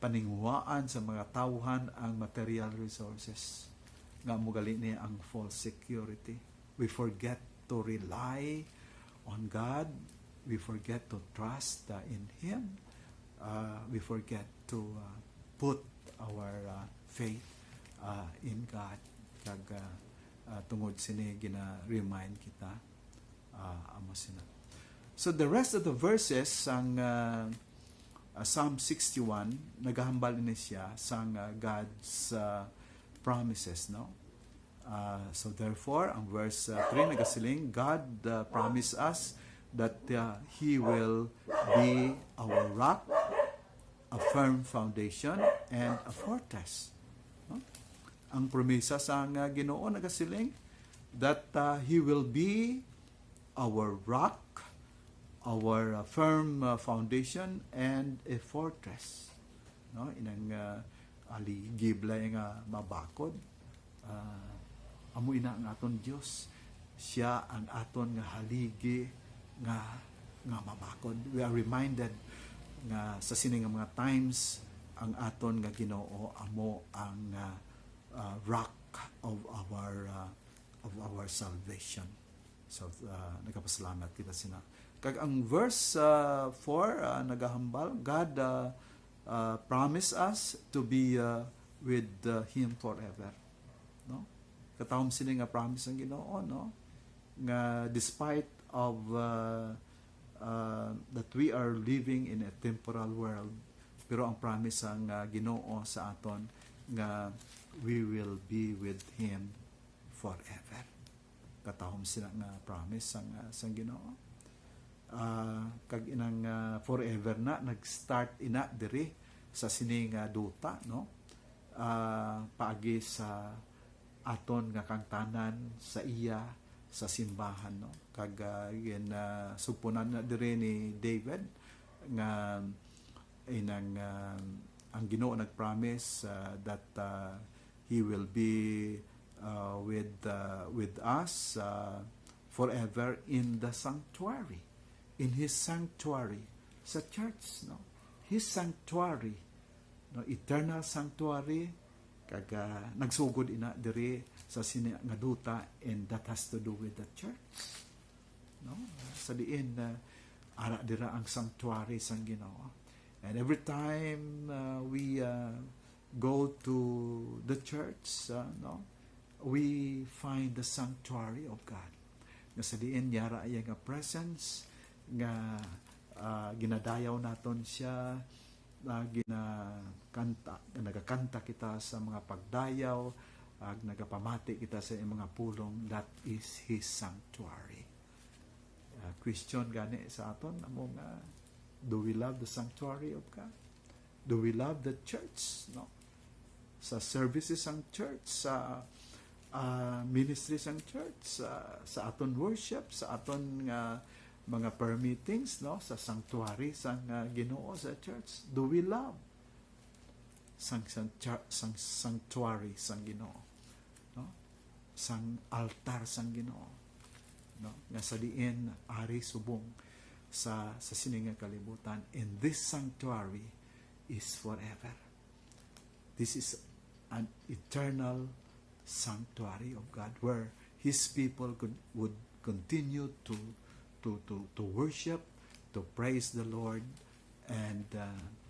paninghuaan sa mga tawhan ang material resources. Nga mo gali niya ang false security. We forget to rely on God. We forget to trust in Him. We forget to put our faith in God. Kag tungod sini gina-remind kita amo sina. So the rest of the verses sang Psalm 61 nagahambal ini siya sang God's promises, no? So therefore ang verse 3 nagasiling, God promised us that He will be our rock, a firm foundation, and a fortress. No? Ang promesa sa Ginoo nagasiling that He will be our rock, our firm foundation, and a fortress. No? Inang aligiblay nga mabakod. Amo ina ang aton Dios. Siya ang aton nga haligi nga mabakod. We are reminded nga sa sining mga times ang aton nga Ginoo amo ang rock of our salvation. So nagapasalamat kita sina. Kag ang verse 4 nagahambal, God promise us to be with Him forever. No? Katawom sila nga promise ng Ginoo, no? Nga despite of that we are living in a temporal world, pero ang promise ang Ginoo sa aton nga we will be with Him forever. Katawom sila nga promise sang Ginoo. Kag inang forever na nag-start ina diri sa sining duta, no? Paagi sa aton nga kangtanan sa iya sa simbahan, no? Kag supunan na diri ni David nga inang ang Ginoo nagpromise that he will be with us forever in the sanctuary, in his sanctuary sa church, no? His sanctuary, no? Eternal sanctuary, kag nagsugod ina diri sa sini nga duta, and that has to do with the church, no? Sa diin ara dira ang sanctuary sang Ginoo, and every time we go to the church, no, we find the sanctuary of God. Nga sa diin yara ay nga presence nga ginadayaw naton siya, nagakanta kita sa mga pagdayaw, nagapamati kita sa mga pulong. That is His sanctuary. Christian gani sa aton among do we love the sanctuary of God? Do we love the church? No. Sa services ang church, sa ministries ang church, sa aton worship, sa aton mga prayer meetings, no, sa sanctuary sang Ginoo sa church, do we love sang sanctuary sang Ginoo, no? Sang altar sang Ginoo, no? Nga sa diin ari subong sa sininga kalibutan, and this sanctuary is forever. This is an eternal sanctuary of God where His people would continue to worship, to praise the Lord, and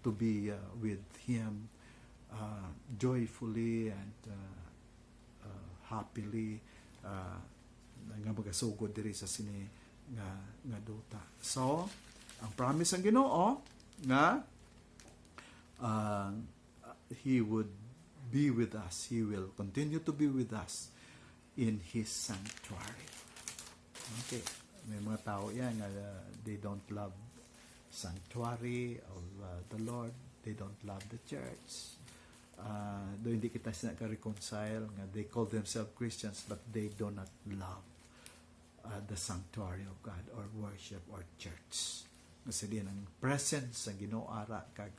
to be with Him joyfully and happily, nga magasugod diri sa sini nga duta. So, ang promise ng Ginoo nga He would be with us. He will continue to be with us in His sanctuary. Okay. May mga tao yan, they don't love sanctuary of the Lord. They don't love the church. Though hindi kita sila ka-reconcile, they call themselves Christians, but they do not love the sanctuary of God or worship or church. Kasi din ang presence sa Ginoo ara, kag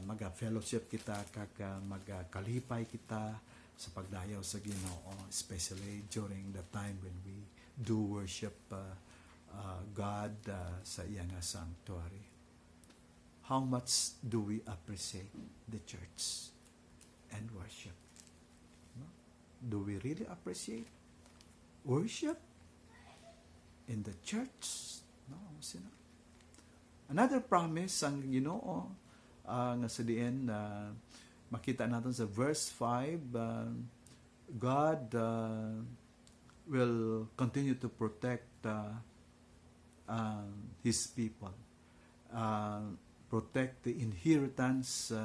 maga-fellowship kita, kag magkalipay kita sa pagdayaw sa Ginoo, especially during the time when we do worship God sa iyang sanctuary. How much do we appreciate the church and worship? No? Do we really appreciate worship in the church? No, sino? Another promise ang Ginoo nga sa diin makita natin sa verse 5, God will continue to protect His people, protect the inheritance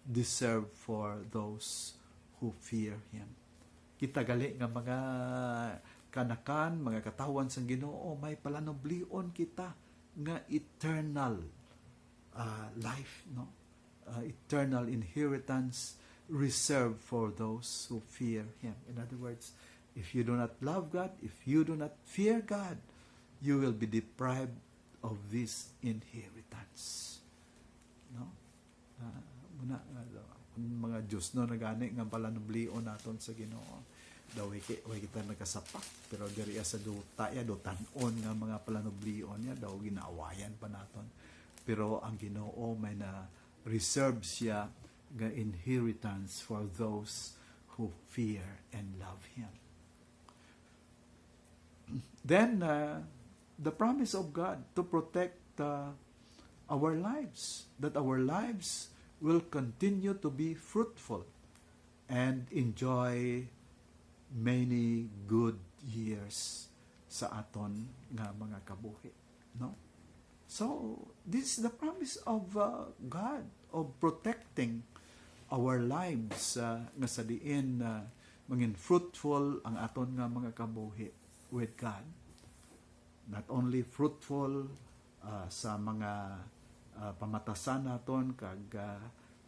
deserved for those who fear Him. Kita gali nga mga kanakan, mga katawan sang Ginoo, may palanoblion kita nga eternal life, no? Eternal inheritance reserved for those who fear Him. In other words, if you do not love God, if you do not fear God, you will be deprived of this inheritance. No? Mga Diyos no nagani nga palanoblion naton sa Ginoo. Daw way kita nagasapak, pero diri sa duta ya do tan-on nga mga palanoblion niya daw ginaawayan pa naton. Pero ang Ginoo may na reserve siya nga inheritance for those who fear and love Him. Then, the promise of God to protect our lives, that our lives will continue to be fruitful. and enjoy many good years sa aton nga mga kabuhi, no? So this is the promise of God of protecting our lives, nga sa diin mangin fruitful ang aton nga mga kabuhi with God. Not only fruitful sa mga pamatasan naton kag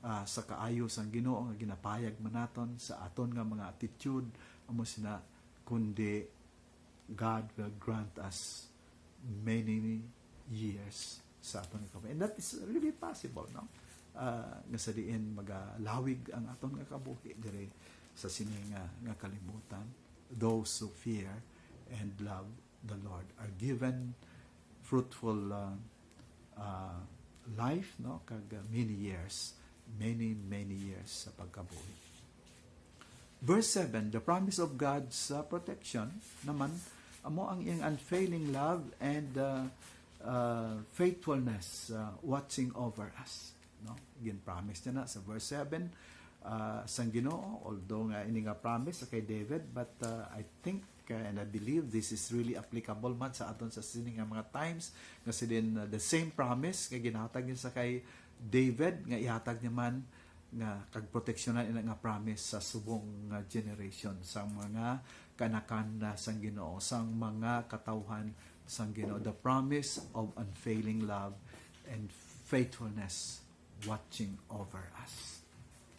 sa kaayo sang Ginoo nga ginapayag man naton sa aton nga mga attitude amo sina, kundi God will grant us many years sa aton nga kabuhi. And that is really possible, no? Nga sa diin magalawig ang aton nga kabuhi dire sa sini nga kalibutan. Those who fear and love the Lord are given fruitful life, no? Kag many years sa pagkabuhi. Verse 7, the promise of God's protection naman amo ang iyang unfailing love and faithfulness watching over us, no? Again, promise niya na sa verse 7 sang Ginoo, although nga ini nga promise sa kay David, but I think and I believe this is really applicable man sa aton sa sini nga mga times kasi din the same promise nga ginhatag niya sa kay David nga ihatag niya man nga kag proteksyonan ina nga promise sa subong nga generation sang mga kanakan sang Ginoo, sang mga katawhan sang Ginoo, the promise of unfailing love and faithfulness watching over us,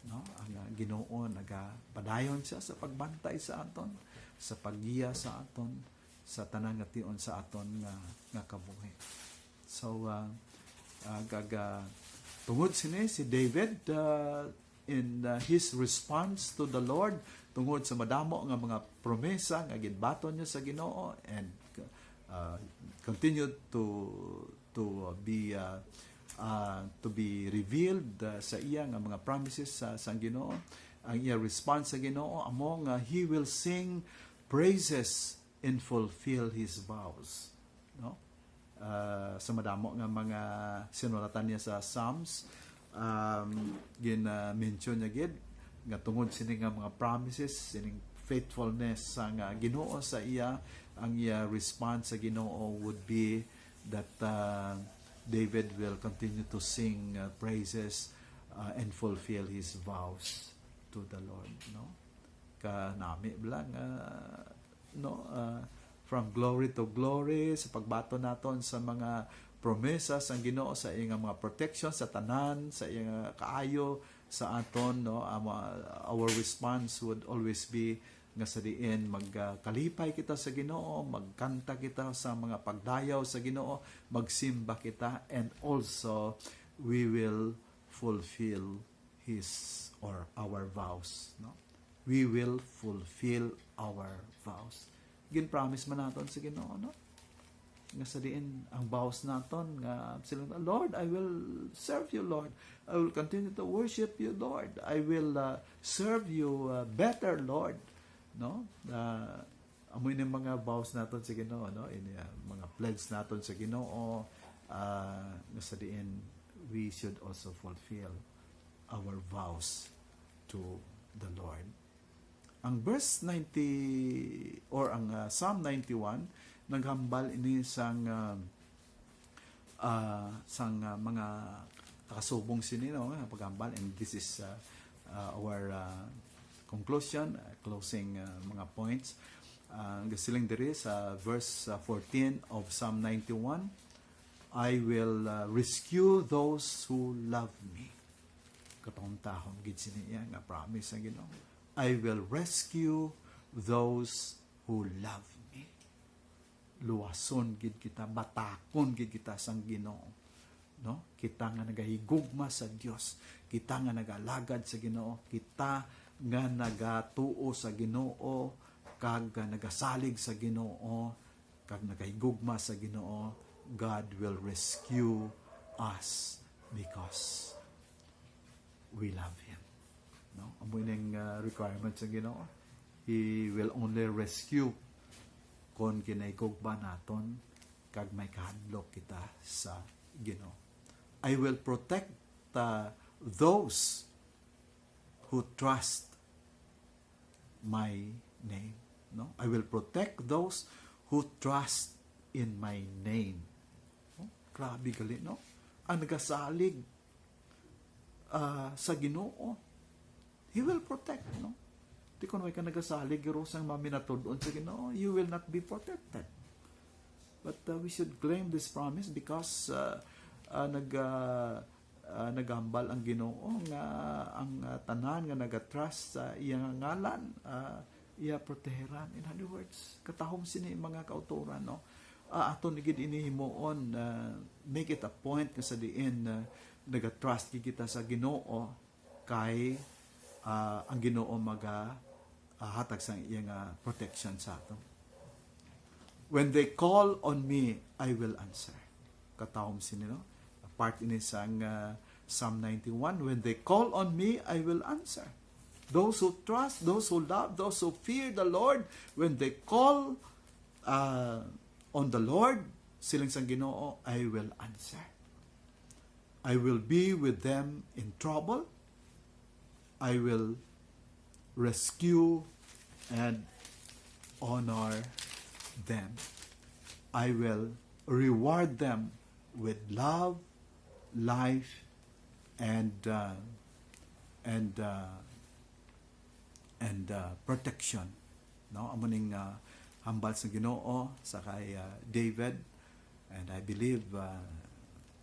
no? Ang Ginoo nagapadayon siya sa pagbantay sa aton, sa paggiya sa aton, sa tanang nga tion sa aton nga kabuhi. So tungod sini si David in his response to the Lord tungod sa madamo nga mga promesa nga ginbaton niya sa Ginoo and continued to be revealed sa iya nga mga promises sa Ginoo. Ang iya response sa Ginoo amo nga he will sing praises and fulfill his vows, no? Sa madamo nga mga sinulatan niya sa Psalms, gin-mention niya gid nga tungod sini nga mga promises, sining faithfulness sa nga Ginoo sa iya, ang iya response sa Ginoo would be that David will continue to sing praises and fulfill his vows to the Lord, no? Kanami lang from glory to glory sa pagbato naton sa mga promesa sang Ginoo sa iyang mga protection sa tanan, sa iyang kaayo sa aton, no? Our response would always be nga sa diin magkalipay kita sa Ginoo, magkanta kita sa mga pagdayaw sa Ginoo, magsimba kita, and also we will fulfill his or our vows, no? We will fulfill our vows. Gin-promise man naton sa Ginoo, no? Nga sa diin ang vows naton nga sila, Lord, I will serve you, Lord. I will continue to worship you, Lord. I will serve you better, Lord, no? Amoy ng mga vows naton sa Ginoo, no? In mga pledges naton sa Ginoo, nga sa diin we should also fulfill our vows to the Lord. Ang verse 90 or ang Psalm 91 naghambal ini sang mga kasubong sini, no, paghambal, and this is our conclusion, closing mga points. Gasiling diri sa verse 14 of Psalm 91, I will rescue those who love me. Katong tahong gid sini nga promise ang Ginoo. I will rescue those who love me. Luwason gid kita, batakon gid kita sang Ginoo, no? Kita nga nagahigugma sa Dios, kita nga nagalagad sa Ginoo, kita nga nagatuo sa Ginoo, kag nagasalig sa Ginoo, kag nagahigugma sa Ginoo. God will rescue us because we love Him, no? Amo ning requirement sa Ginoo. He will only rescue kon kinaigugma naton kag may kahadlok kita sa Ginoo. I will protect those who trust my name. No? I will protect those who trust in my name. No? Grabe gali, no? Ang nagasalig sa Ginoo, He will protect, no? Di kung may ka nagasalig, sang maminatudon sa Ginoo, you will not be protected. But we should claim this promise because nagambal ang Ginoo nga ang tanan nga nagatrust sa iyang ngalan, iya proteheran. In other words, katahom sini mga kauturan, no? Aton gid ini himuon, make it a point nga sa diin nagatrust kita sa Ginoo kay ang Ginoo hatag sa iyang protection sa aton. When they call on me, I will answer. Katahom sini, no? Part ini sang Psalm 91, when they call on me, I will answer. Those who trust, those who love, those who fear the Lord, when they call on the Lord, silang sang Ginoo, I will answer. I will be with them in trouble. I will rescue and honor them. I will reward them with love, life, and protection. No, amo ning hambal sa Ginoo sa kay David, and I believe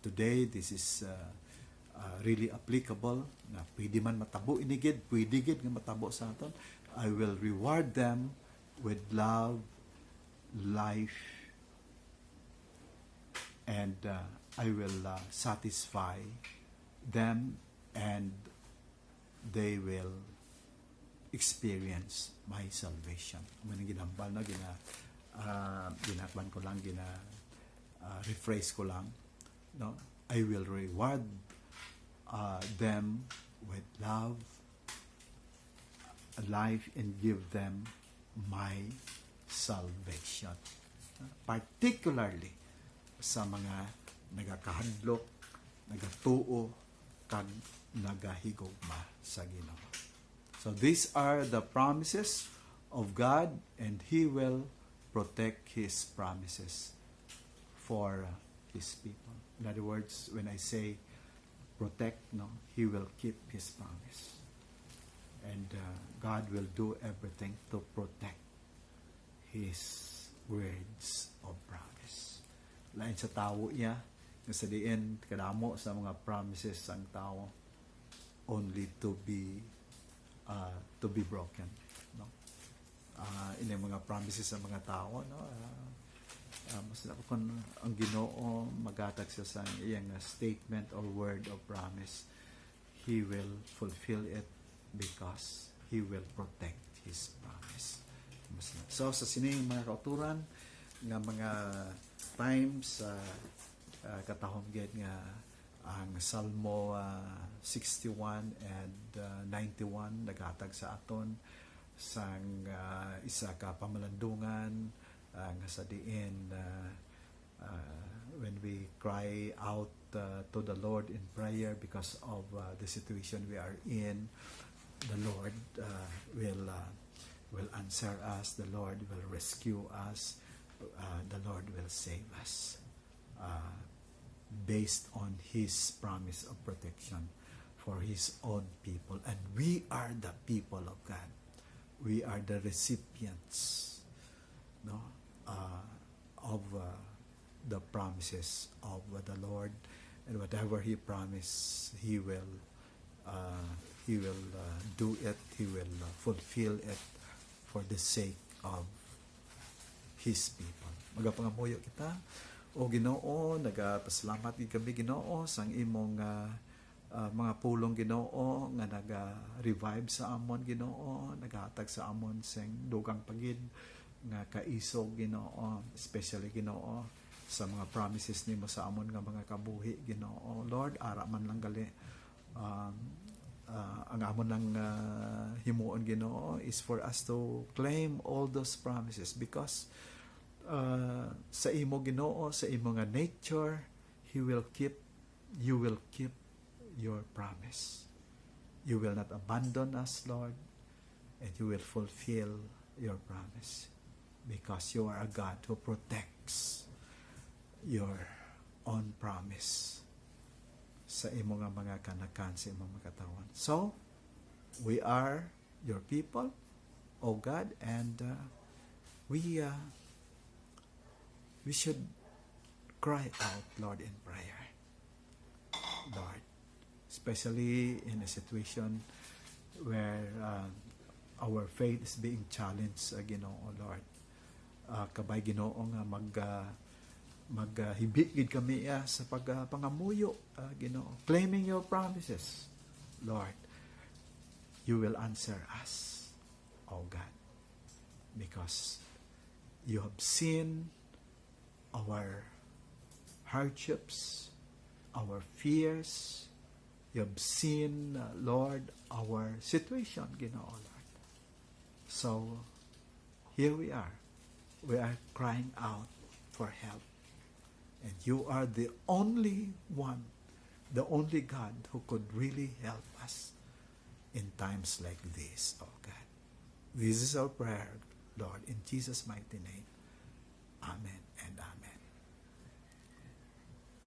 today this is really applicable na pwede man matabo inigid, pwede gid nga matabo sa aton. I will reward them with love, life, and I will satisfy them, and they will experience my salvation. Manang ginambal na ginakban ko lang, rephrase ko lang, no? I will reward them with love, life, and give them my salvation. Particularly sa mga nagakahadlok, nagatuo, kag nagahigugma sa Ginoo. So these are the promises of God, and He will protect His promises for His people. In other words, when I say protect, no, He will keep His promise. And God will do everything to protect His words of promise. Lain sa tao niya, nga sa diin, kadamo sa mga promises ang tao, only to be broken, no? Ini mga promises sa mga tao, no? Mas na kung ang Ginoo magatag sa iyang statement or word of promise, He will fulfill it because He will protect His promise. So sa sining mga kauturan nga mga times katahom gid nga ang Salmo 61 and 91 naghatag sa aton sang isa ka pamalandungan nga sa diin when we cry out to the Lord in prayer because of the situation we are in, the Lord will answer us, the Lord will rescue us, the Lord will save us based on His promise of protection for His own people. And we are the people of God. We are the recipients, no, of the promises of the Lord, and whatever He promised, He will do it. He will fulfill it for the sake of His people. Magapangamuyo kita, o Ginoo, nagapasalamat gid kami Ginoo sang imong mga pulong Ginoo nga naga-revive sa amon Ginoo, naghatag sa amon sing dugang pagid nga kaisog Ginoo, especially Ginoo sa mga promises nimo sa amon nga mga kabuhi Ginoo. Lord, ara man lang gali ang amon lang himuon Ginoo is for us to claim all those promises because sa imo Ginoo, sa imo nga nature, you will keep your promise. You will not abandon us, Lord, and you will fulfill your promise because you are a God who protects your own promise sa imo nga mga kanakan, sa imong mga katawan. So, we are your people, O God, and we should cry out, Lord, in prayer. Lord, especially in a situation where our faith is being challenged, Ginoo, Lord. Kabay Ginoo nga maghibigid kami sa pangamuyo, Ginoo, claiming your promises. Lord, you will answer us, O God, because you have seen our hardships, our fears. You have seen, Lord, our situation, Ginoo, Lord. So, here we are. We are crying out for help. And you are the only one, the only God who could really help us in times like this, oh God. This is our prayer, Lord, in Jesus' mighty name. Amen and amen.